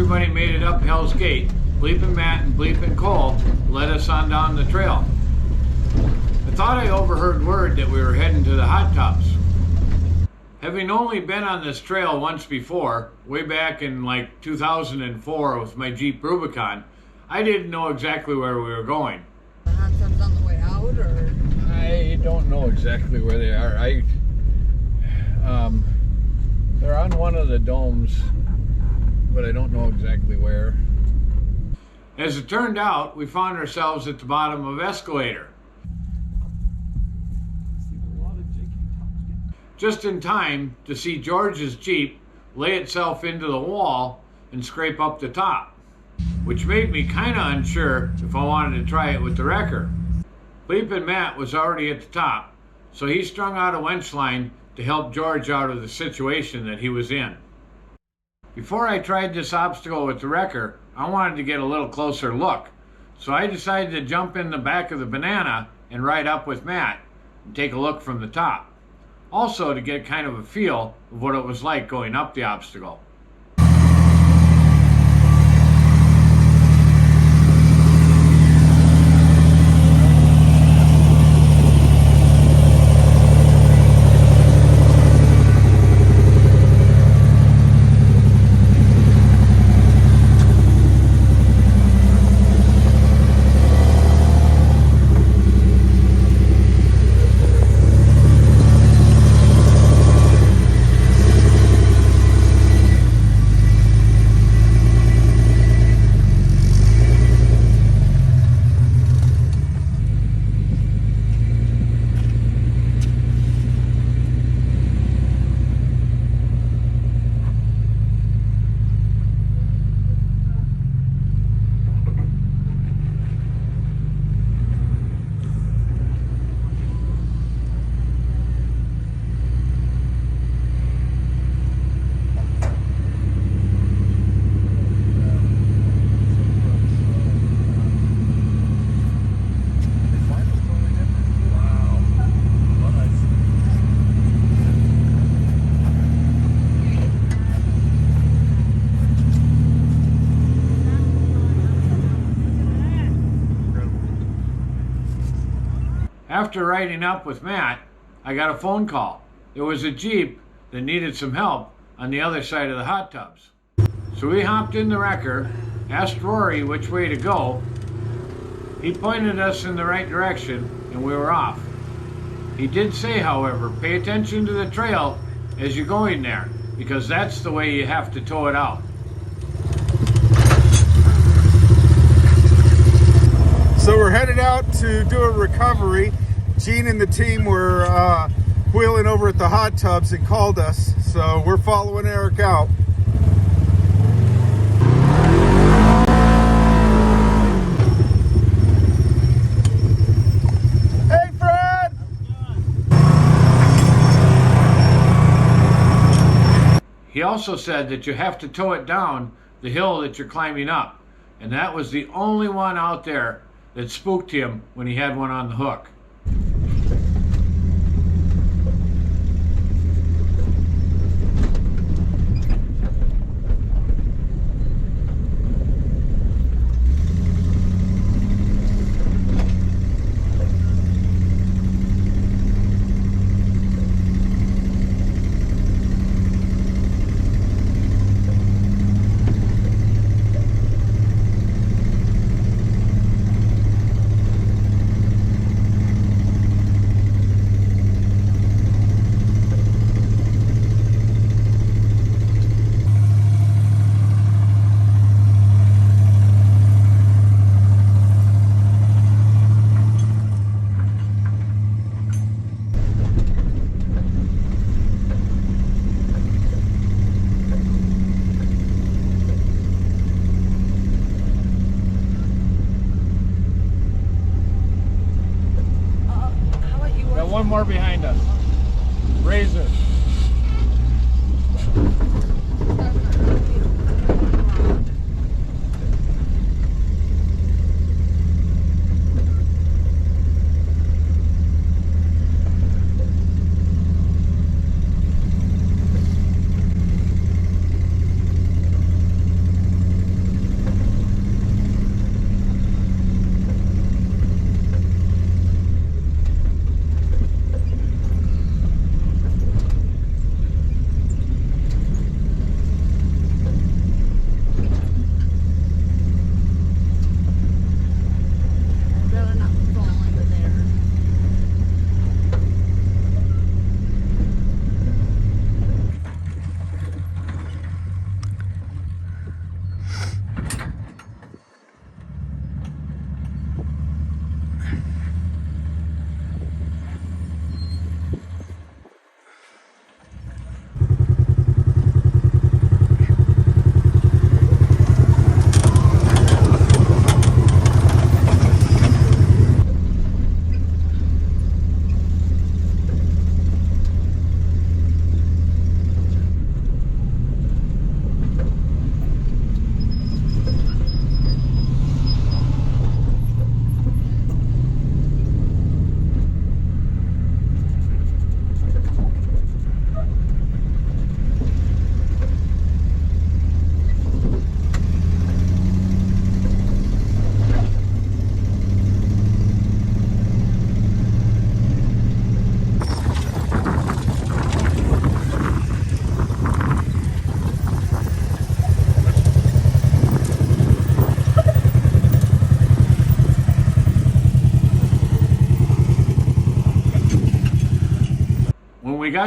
everybody made it up Hell's Gate, Bleepin' Matt and Bleepin' Cole led us on down the trail. I thought I overheard word that we were heading to the hot tubs. Having only been on this trail once before, way back in like 2004 with my Jeep Rubicon, I didn't know exactly where we were going. The hot tubs on the way out, or? I don't know exactly where they are. They're on one of the domes, but I don't know exactly where. As it turned out, we found ourselves at the bottom of Escalator. Just in time to see George's Jeep lay itself into the wall and scrape up the top, which made me kind of unsure if I wanted to try it with the wrecker. Bleepin' Matt was already at the top, so he strung out a winch line to help George out of the situation that he was in. Before I tried this obstacle with the wrecker, I wanted to get a little closer look, so I decided to jump in the back of the Banana and ride up with Matt and take a look from the top. Also to get kind of a feel of what it was like going up the obstacle. After riding up with Matt, I got a phone call. There was a Jeep that needed some help on the other side of the hot tubs. So we hopped in the wrecker, asked Rory which way to go. He pointed us in the right direction and we were off. He did say, however, pay attention to the trail as you're going there, because that's the way you have to tow it out. So we're headed out to do a recovery. Gene and the team were wheeling over at the hot tubs and called us. So we're following Eric out. Hey, Fred! He also said that you have to tow it down the hill that you're climbing up. And that was the only one out there that spooked him when he had one on the hook.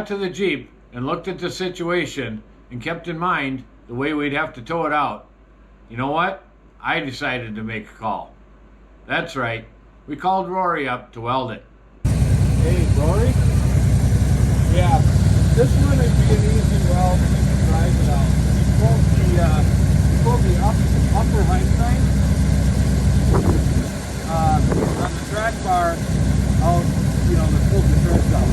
got to the Jeep and looked at the situation and kept in mind the way we'd have to tow it out, you know what? I decided to make a call. That's right. We called Rory up to weld it. Hey, Rory? Yeah, this one would be an easy weld. We can drive it out. You pulled the upper height thing on the track bar out, to pull the threads out.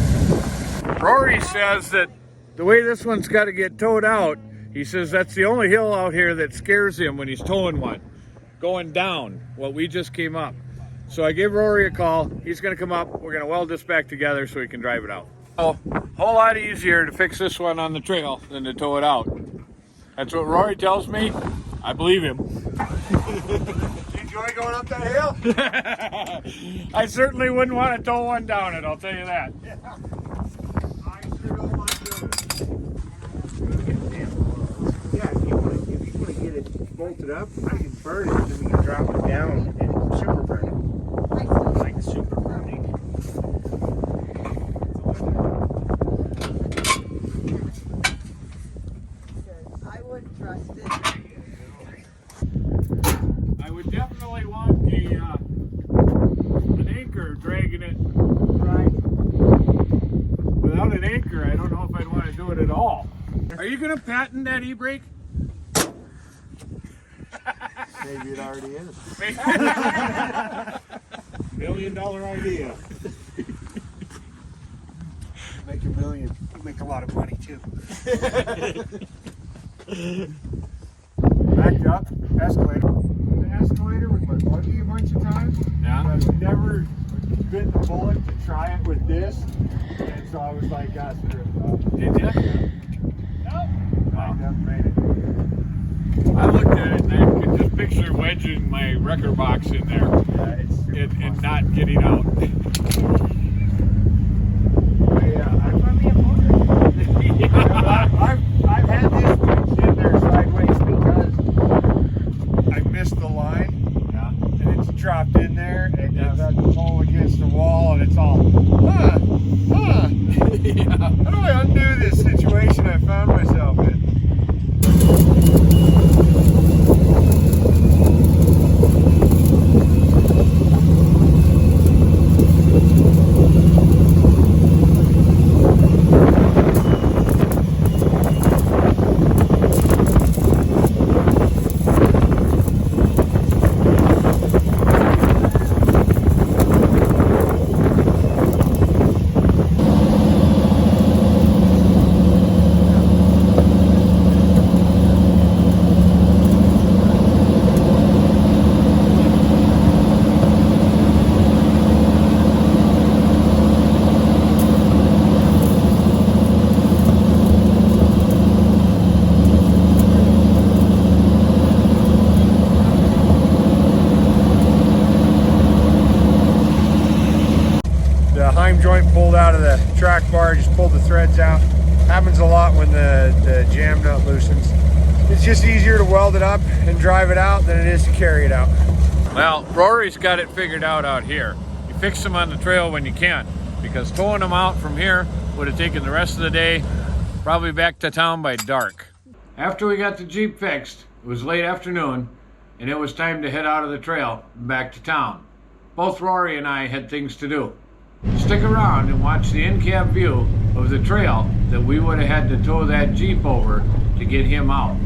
Rory says that the way this one's got to get towed out, he says that's the only hill out here that scares him when he's towing one, going down what we just came up. So I gave Rory a call. He's going to come up. We're going to weld this back together so he can drive it out. Oh, a whole lot easier to fix this one on the trail than to tow it out. That's what Rory tells me. I believe him. You enjoy going up that hill? I certainly wouldn't want to tow one down it, I'll tell you that. I sure don't want to do it. Yeah, if you want to get it bolted up, I can burn it, and then we can drop it down and super burn it. Like super burning. I wouldn't trust it. I would definitely want an anchor dragging it. Right. Without an anchor, I don't know if I'd want to do it at all. Are you going to patent that e-brake? Maybe it already is. $1 million idea. Make $1 million. You make a lot of money too. Backed up, escalator. The escalator with my buggy a bunch of times. Yeah. But I've never bit the bullet to try it with this. And so I was like, God, screw it. Did you? Backed up, made it. I looked at it and I could just picture wedging my wrecker box in there Yeah, it's super fun. and not getting out. I'm on the motor. I've had this wedged in there sideways because I missed the line. Yeah. And it's dropped in there and I've had to pull against the wall and it's all, Yeah. how do I undo this situation I found myself in? The Heim joint pulled out of the track bar, just pulled the threads out. Happens a lot when the jam nut loosens. It's just easier to weld it up and drive it out than it is to carry it out. Well, Rory's got it figured out here. You fix them on the trail when you can, because towing them out from here would have taken the rest of the day, probably back to town by dark. After we got the Jeep fixed, it was late afternoon, and it was time to head out of the trail and back to town. Both Rory and I had things to do. Stick around and watch the in-cab view of the trail that we would have had to tow that Jeep over to get him out.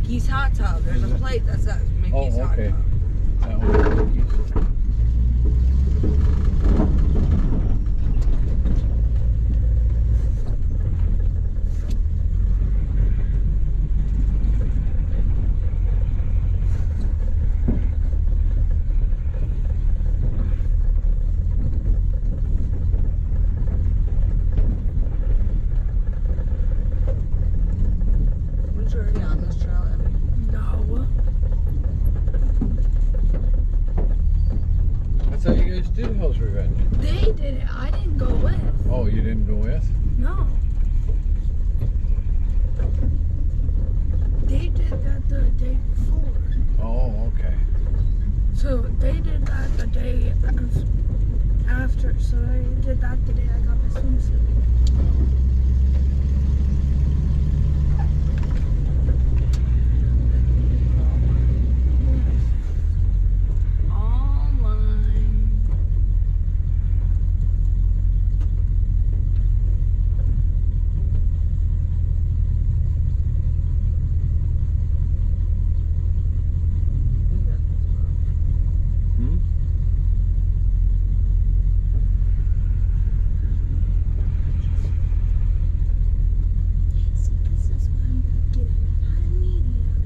Mickey's Hot Tub. There's a plate that says Mickey's Hot okay. Tub. That one's Weren't you already on this trail, Abby? No. I thought you guys did Hell's Revenge. They did it. I didn't go with. Oh, you didn't go with? No. They did that the day before. Oh, okay. So they did that the day after. So I did that the day I got my swimsuit. Online. Hmm? See, this is what I'm gonna get. Not a medium,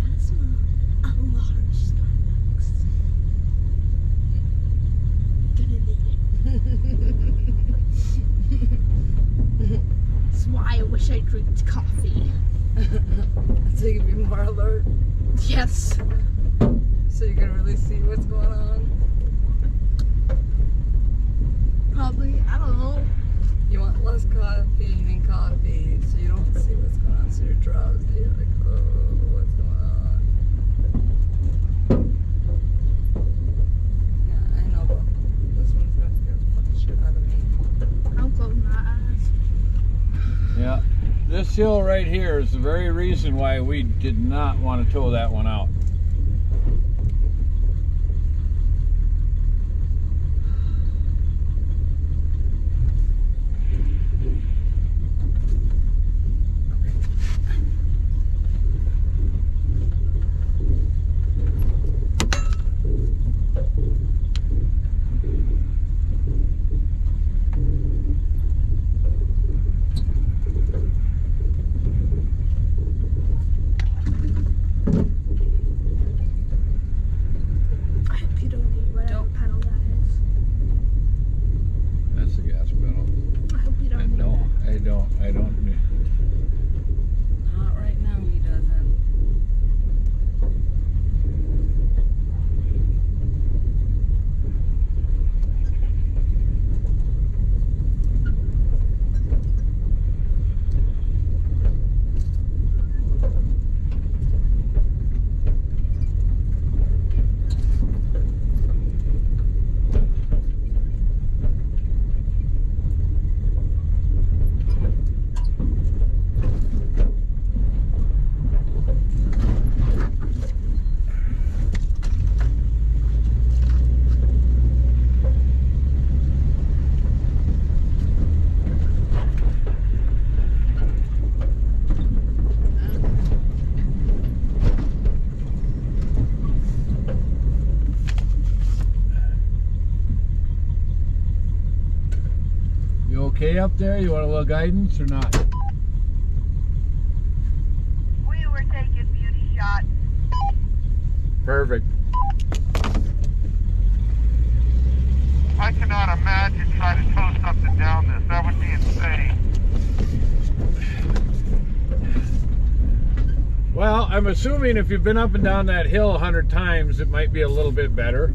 not a small, a large Starbucks. Gonna need it. That's why I wish I drank coffee. So you can be more alert. Yes. So you can really see what's going on. Probably. I don't know. You want less caffeine in coffee, so you don't see what's going on. So you're drowsy. You're like, oh, what's going on? Yeah, I know, but this one's gonna scare the fucking shit out of me. I'm closing my eyes. Yeah. This hill right here is the very reason why we did not want to tow that one out. I hope you don't need whatever Don't. pedal that is. That's the gas pedal. I hope you don't need No, that. I don't need. Not right now, he doesn't. You okay up there? You want a little guidance or not? We were taking beauty shots. Perfect. I cannot imagine trying to tow something down this. That would be insane. Well, I'm assuming if you've been up and down that hill 100 times, it might be a little bit better.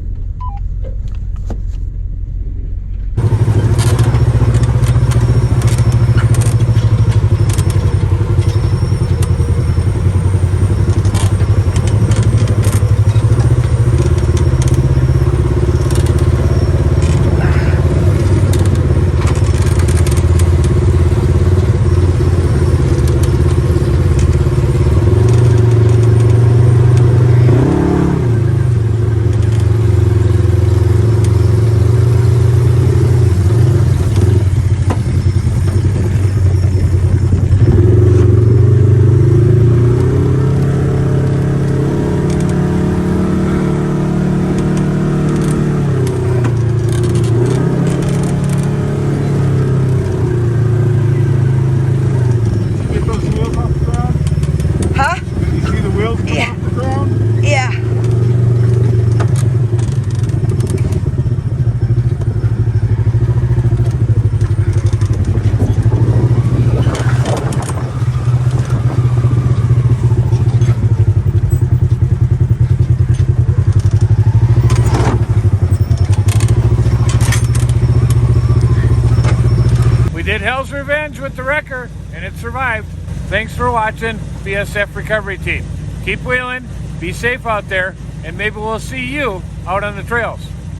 revenge with the wrecker, and it survived. Thanks for watching, BSF Recovery Team. Keep wheeling, be safe out there, and maybe we'll see you out on the trails.